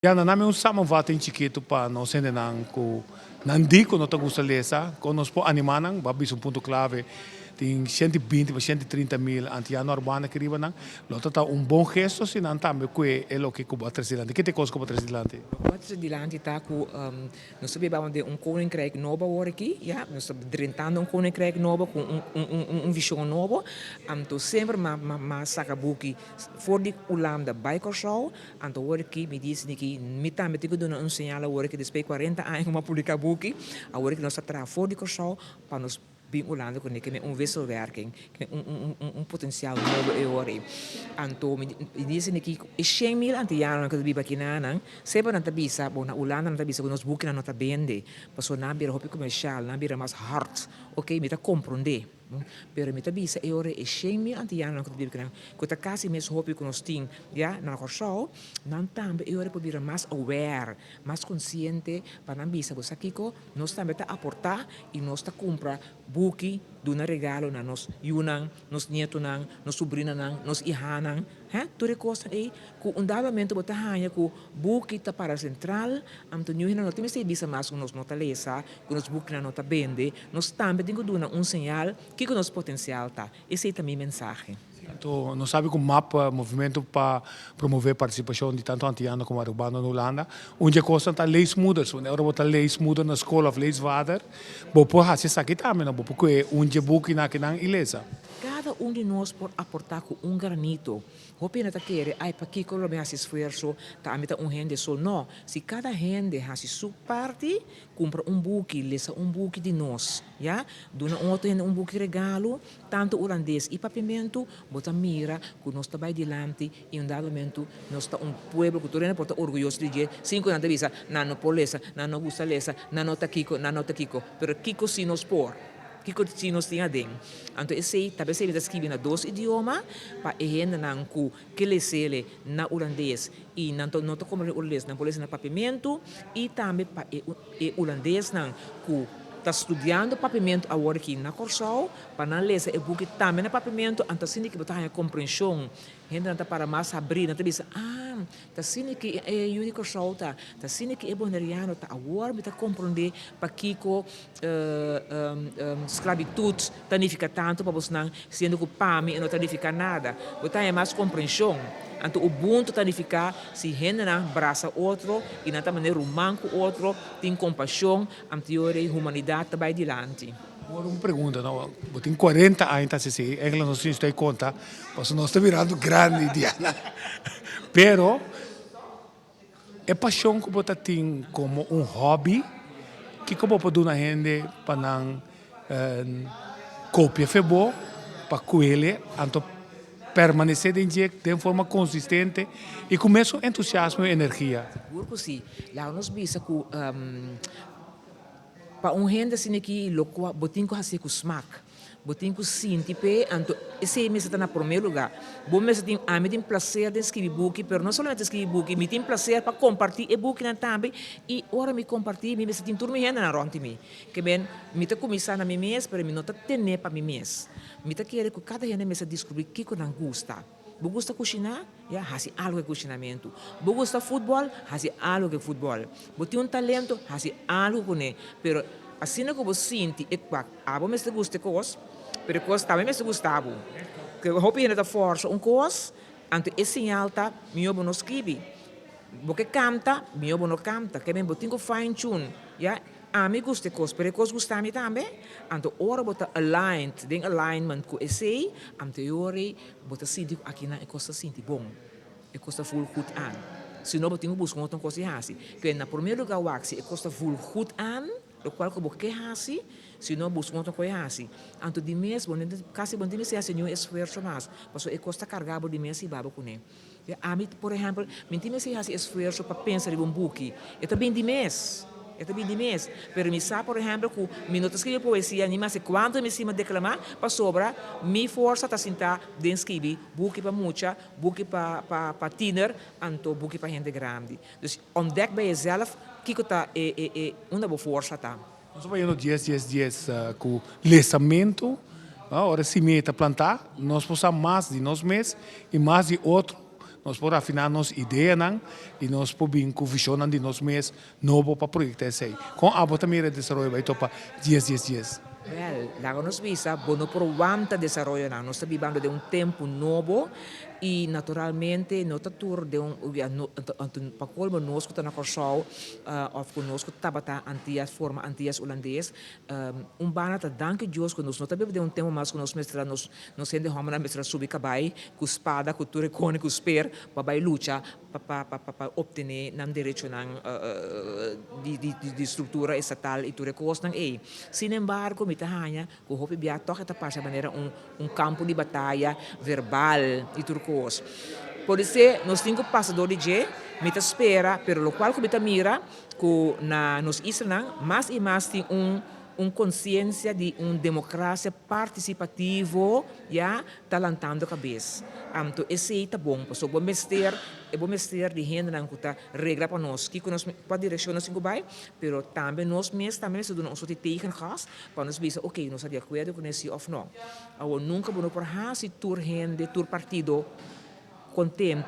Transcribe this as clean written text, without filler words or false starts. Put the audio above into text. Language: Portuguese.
Ja, na nami samenvatting chiquito pa no sende nang ku nandiko no tagusa lesa con nos po animanang babis un punto clave ting 120 a 130 mil antiano urbana que riba nang lo tata un bom gesto sin antambe que é lo que kuba tresilante que te cos kuba tresilante Wat is die land die taku, nós sabemos de koninkrijk novo hoor aqui, ja, nós estamos drentando koninkrijk novo com visão novo, anto sempre ma saca buki voor die ulam da biker show, anto hoor aqui me diz que me tá metido dando sinal hoor aqui depois 40 anos uma publica buki, a hoor que nós está voor die show para nós bem Holanda com que um wisselwerking, potencial novo euro. Anto me dizem que é 100 mil antiano que biba kinanang, seba na tabisa, bo na Holanda na tabisa com nos buki na nota bende, paso na bira hopi comercial, na bira mais hard, ok, me tá compreender. Pero me tabisa euro é 100 mil antiano que biba kinanang, que tá quase mesmo hopi com nos ting, ya, na corso, nan tambe euro po bira mais aware, mais consciente, para na bisa, bo sakiko, nós também tá aportar e nós tá comprar buki duna regalo na nos yunang, nos nieto nang, nos sobrina nang, nos ihanang, tudo costa aí, com dado momento bota hanya com buki ta para central, am tu nyuhina no time se bisa mas nos nota lesa, com nos buki na nota bende, nos tambe dingo duna sinal que com nos potencial tá. Esse é também mensagem. Então, não sabe como mapa movimento para promover a participação de tanto antiano como urbano na Holanda. Onde costa tá leis mudas, onde agora bota leis mudas na escola, leis vader. Bo por hasi sakit também, não porque onde buki na que não ilesa. Cada de nós pode aportar com granito. Hopi na taquere, ai pa kiko lo me esforço, ta amita rende só não. Se cada rende hasi sua parte, compra buki, lesa buki de nós, já? Dona outro rende buki regalo, tanto holandês e papimento, bota mira, que nós trabalha dilante e dado momento nós está pueblo que torna porta orgulhoso de dizer, 50 visa, não polesa, não gusta lesa, não ta kiko, pero kiko si nos por. Kiko si nos tinha den. Então esse também se escreve na dois idiomas para errenda na que le sele na holandês e não to como holandês na polícia na papimento e também para holandês na ku está estudando papimento agora aqui na Corsol para não ler esse book também na papimento então assim que botar a compreensão ainda não para mais abrir não diz tá assim que é Yuri Corsol tá assim que é boneriano tá agora me tá compreender para Kiko esclavitude tanifica tanto para você não sendo que pame e não tanifica nada botar é mais compreensão então, o Ubuntu tanificar se rende na braça outro e na também manco outro tem compaixão, anteriore humanidade vai dilante. Agora uma pergunta, não? Tem 40 anos, tá se England não se está conta, mas nós estamos virando grande Diana. Pero é paixão que você tem como hobby que como pode uma gente para não copia febo para coelho, então permanecer de forma consistente e com mesmo entusiasmo e energia. Seguro sim. Lá nós bisa que para renda assim que loco botin ko hasi ku smack. Botin ko sinti pe anto esse mês está na primeiro lugar. Bom mês tem a me tem prazer de escrever book, pero não somente escrever book, me tem prazer para compartilhar e book na também e ora me compartilhar me tem turma renda na ronti me. Que bem, me tá começar na minha mês, pero me não tá tendo para minha mês. Me tá querer que cada ano me descobrir que eu não gosta. Você gosta de cozinhar? Já, hasi algo de cozinamento. Você gosta de futebol? Hasi algo de futebol. Você tem talento? Hasi algo com ele. Pero assim que você sente, é que a você gosta de coisas, pero coisas também me gostava. Que eu hope ainda força coisa, então esse sinal tá, meu não escreve. Você canta, meu não canta. Que bem, você tem que fine tune, já. A mim gosta de coisas, pero coisas gostam a mim também. Então, ora você aligned, tem alignment com esse, anteriore, você sente que aqui na coisa sente bom, é coisa full goed aan. Se não você tem que buscar outra coisa assim, que na primeiro lugar waxi é coisa full goed aan, o qual que você assim, se não busca outra coisa assim. Então, de mesmo, quase bom de me ser assim, não esforço mais, porque é coisa carregado de mesmo e babo com ele. A mim, por exemplo, me tem me ser assim esforço para pensar em book, é também de mês. É também de mês. Pero me sabe, por exemplo, que me não escrever poesia, nem mais quando me cima declamar, para sobra, me força a sentar de escrever, book para muita, book para tiner, então book para gente grande. Dus ontdek bij jezelf, que está uma boa força tá. Nós estamos fazendo 10 com lesamento, agora se meta plantar, nós possamos mais de nós mesmos e mais de outro nós por afinar nos ideia não e nós por bem com visão de nós mês novo para projeto esse. Com a bota mira desenvolver vai topa 10. Well, lá nos visa, bono provanta desarrollo na, nós estamos vivendo de um tempo novo e naturalmente nós estamos de para colmo nós que estamos na Corsol, of conosco tabata antias forma antias holandês, banata danke Deus que nós estamos de um tempo mais que nós mestra nós sendo homem na mestra subir cabai, com espada, com turecone, com spear, para vai luta, para obter nam direito na de estrutura estatal e turecos nang ei. Sin embargo, mitahanya, ko hopi biya toque esta parte maneira campo de batalha verbal e turcos. Por isso, nós temos passadores de mita espera, pero lo qual que mira, que na nos isla mais e mais tem consciência de democracia participativo, já talantando a cabeça. Então, esse é bom, porque bom mestre de gente não cuta regra para nós, que nós pode direcionar assim vai, pero também nós mesmos também se dão um sorte tegen gas, para nós ver, ok, nós de acordo com esse ou não. Ou nunca vamos por se tur gente, tur partido, contento